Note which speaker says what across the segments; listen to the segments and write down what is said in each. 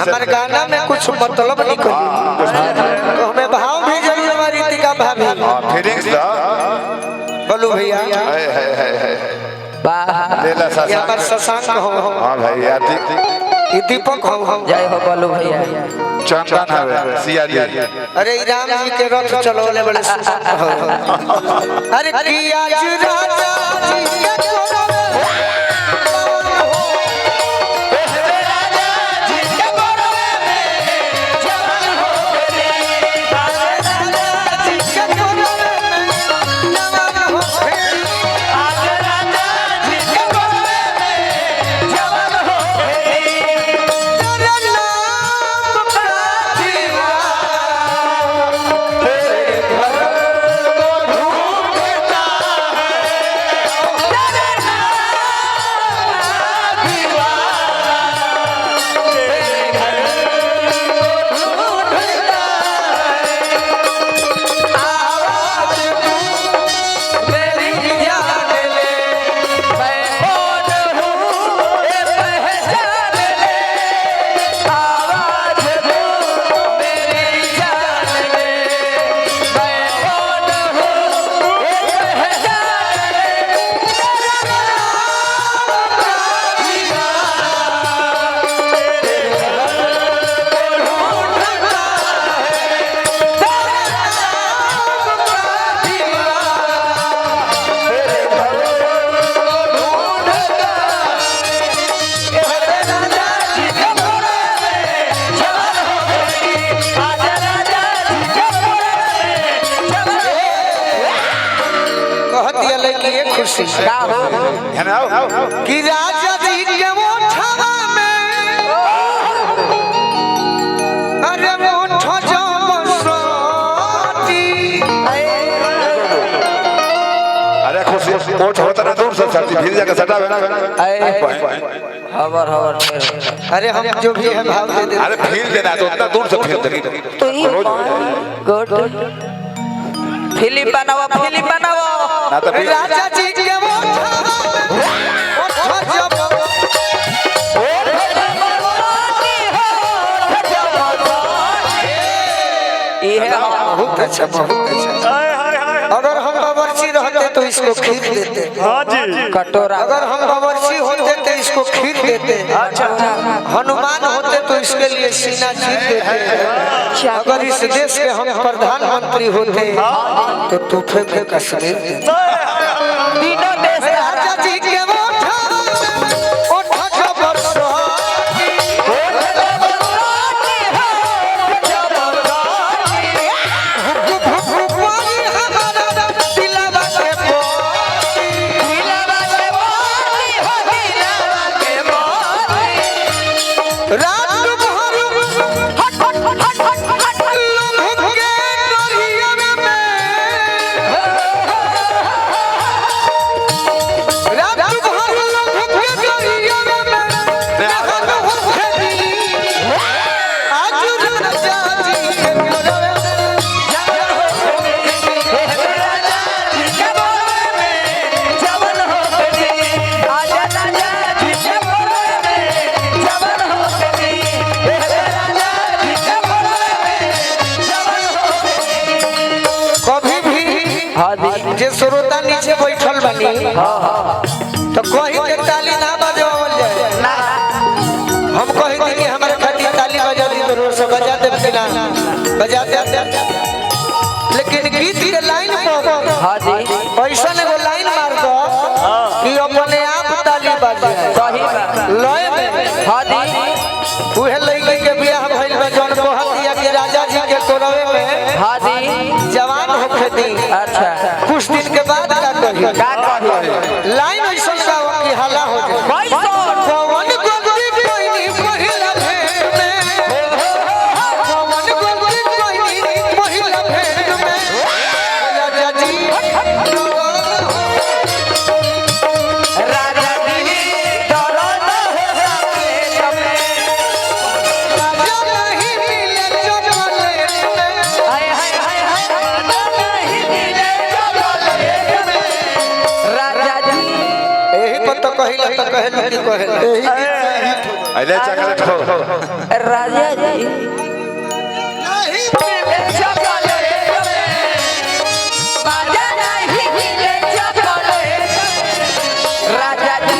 Speaker 1: हमारे गाना में कुछ मतलब नहीं कोई तो हमें भाव भी जरूर हमारी रीतिका भाभी
Speaker 2: फीलिंग्स दा
Speaker 1: बोलू भैया
Speaker 3: लेला सा
Speaker 1: ये हमारे शशांक हो
Speaker 2: हां भाई यार
Speaker 1: ये दीपक हो
Speaker 3: जय हो बोलू भैया
Speaker 2: चंदन है सिया जी
Speaker 1: अरे राम जी के रथ चलोले बड़े अरे की आज राजा जी के खुशी
Speaker 2: है ना
Speaker 1: कि राजा जी के मोठवा में अरे मोठो जो बसती
Speaker 2: अरे खुशी ओठ होता ना दूर से सटी भीड़ जाके सटावे ना
Speaker 3: हवर हवर
Speaker 1: अरे हम जो भी है भाव दे दे
Speaker 2: अरे भीड़ देना तो उतना दूर से भीड़ देगी
Speaker 3: तो ही गुड फिल्म बनाओ
Speaker 2: ना तो
Speaker 1: राजा जी के मोठवा में मोठो जो बहुत अच्छा अगर हम बावर्ची रहते तो इसको खीर देते
Speaker 3: कटोरा
Speaker 1: अगर हम बावर्ची होते तो इसको खीर देते हनुमान होते तो इसके लिए सीना चीर देते अगर इस देश के हम प्रधानमंत्री होते तो तूफे पे कश्मीर देते
Speaker 3: तीनों देश
Speaker 1: राजा जी के जे श्रोता नीचे बैठल बनी तो कहीं के ताली ना बजावल जाए हम कहि दी कि हमारे खातिर ताली बजा दी तो रोज से बजा दे बिना बजा दे लेकिन गीत के लाइन पर हां जी ऐसा एगो लाइन मार दो कि अपने आप ताली बजे सही लय में हां जी उहे लइके के बियाह भइल बा जौन कहतिया कि राजा जी के कोरवे में हां जी जवान होखे दी अच्छा कुछ दिन के बाद का कही लाइन ऐसा गाओ कि हल्ला हो जाए कौन गलती कोई नहीं पहिला भेंट में कौन गलती कोई नहीं पहिला भेंट में राजा जी डरो ना हो सके राजा नहीं मिले चॉकलेट में हाय हाय हाय राजा नहीं मिले चॉकलेट में राजा जी एही पर तो कहिला तो कहला कि कहला एही
Speaker 2: अरे चॉकलेट हो
Speaker 3: राजा जी राजा जी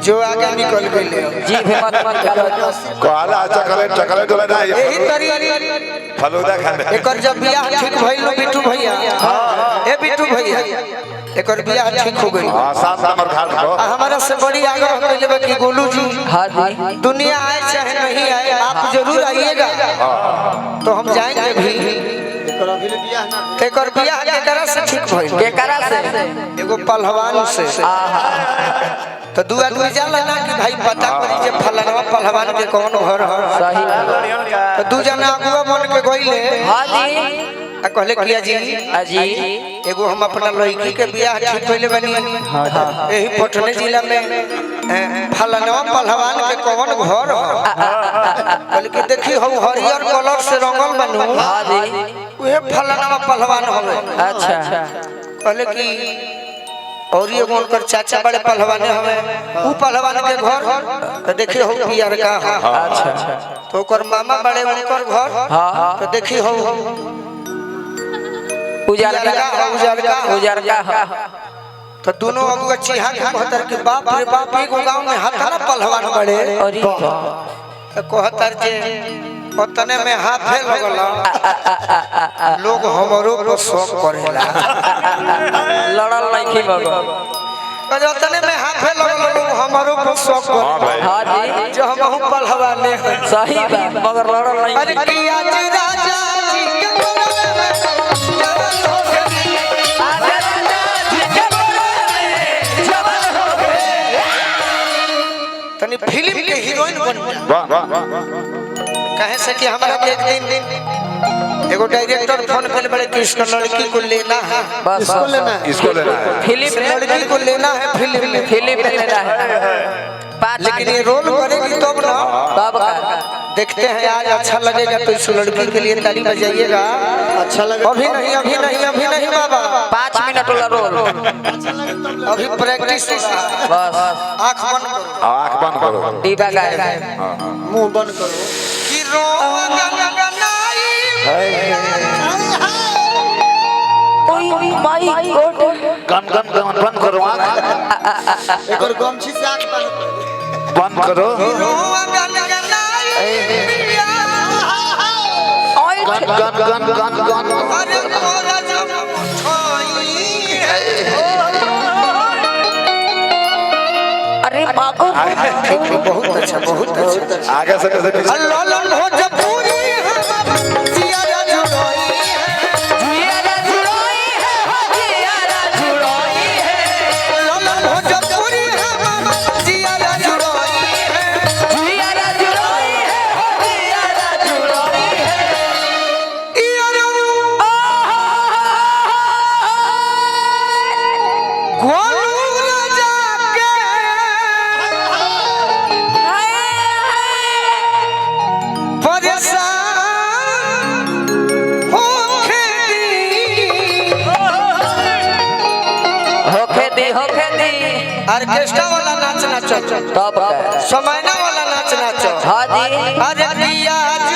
Speaker 1: जो आगे निकल गए
Speaker 3: जी हिम्मत मत करो
Speaker 2: कोला चॉकलेट चॉकलेट वाला ना
Speaker 1: यही तरी
Speaker 2: फलूदा खाने
Speaker 1: एकर जब बियाह ठीक भइल बिट्टू भैया ए बिट्टू भैया एकर बियाह ठीक हो गई
Speaker 2: हां 7 नंबर घाट को
Speaker 1: हमारा से बड़ी आग्रह कइले बा कि गोलू जी
Speaker 3: हाँ जी
Speaker 1: दुनिया आए चाहे नहीं आए आप जरूर आइएगा तो हम जाएंगे भी एकर बियाह केकरा से ठीक भइल
Speaker 3: केकरा से
Speaker 1: एगो पहलवान से तो दू आदमी जाला ना कि भाई पता करी जे फलाना पहलवान के कौन घर है
Speaker 3: सही
Speaker 1: तो दू जना अगुआ मन के गइले
Speaker 3: हाँ जी
Speaker 1: आ कहले किया जी
Speaker 3: अजी
Speaker 1: एगो हम अपना लड़की के बियाह ठीक कइले बानी यही पटना जिला में फलाना पहलवान के कौन घर है कहले कि देखी हम हरियर कलर से रंगल बनू
Speaker 3: हाँ जी
Speaker 1: उहे फलाना पहलवान हवे
Speaker 3: अच्छा
Speaker 1: कहले कि और ये उनकर चाचा बड़े पहलवाने हवे ऊ पहलवान के घर तो देखी हो पियर का
Speaker 3: अच्छा
Speaker 1: तो ओकर मामा बड़े उनकर घर
Speaker 3: हाँ
Speaker 1: तो देखी हो
Speaker 3: उजर का
Speaker 1: तो दोनों अगुआ चिहा के कहतर कि बाप रे बाप एगो गांव में हतना पहलवान बड़े
Speaker 3: अरे
Speaker 1: तो कहतर जे ओतने में हाथे लगल लोग हमरो पर शौक करेला
Speaker 3: लड़ल नहीं की मगो
Speaker 1: ओतने में हाथे लगल लोग हमरो पर शौक
Speaker 2: हां
Speaker 1: करेला
Speaker 2: भाई
Speaker 3: हाँ जी
Speaker 1: जो हम पहलवाने हैं
Speaker 3: सही बात मगर लड़ल नहीं
Speaker 1: अरे किया जी राजा जी के बगल में जवान हो गई तनी फिल्म के हीरोइन बन जा
Speaker 2: वाह वाह
Speaker 1: कहे से कि हमारा के एक दिन एगो डायरेक्टर फोन कर बड़े कृष्ण लड़की को लेना है
Speaker 3: बस
Speaker 1: इसको लेना है
Speaker 2: इसको लेना है
Speaker 3: फिल्म
Speaker 1: इस लड़की को लेना है फिल्म में
Speaker 3: में लेना है
Speaker 1: लेकिन ये रोल करेगी तब ना
Speaker 3: तब का
Speaker 1: देखते हैं आज अच्छा लगेगा तो इस लड़की के लिए ताली बजाइएगा अच्छा लगेगा अभी नहीं बाबा
Speaker 3: 5 मिनट वाला रोल
Speaker 1: अभी प्रैक्टिस
Speaker 3: बस
Speaker 1: आंख बंद करो
Speaker 2: आंख बंद करो
Speaker 3: दीवा गाए
Speaker 1: मुंह बंद करो कि
Speaker 3: ओए माय गॉड
Speaker 2: गन गन गन बंद करो आंख
Speaker 1: एकर गमछी से आंख
Speaker 2: बंद करो
Speaker 3: ओए
Speaker 2: गन गन गन गन गन
Speaker 1: अरे मोरा जब उठाई
Speaker 3: अरे मागो
Speaker 1: बहुत अच्छा
Speaker 2: आगे से कैसे पीछे
Speaker 1: अल्लाह भोजपुरी जिया जुड़ोई अल्लाह भोजपुरी जिया जुड़ोई गोलू राजा के परेशान होके
Speaker 3: होखे दी
Speaker 1: ऑर्केस्ट्रा वाला नाच नाचो
Speaker 3: तब का
Speaker 1: समयना वाला नाच नाचो
Speaker 3: हाँ जी
Speaker 1: अरे रियाज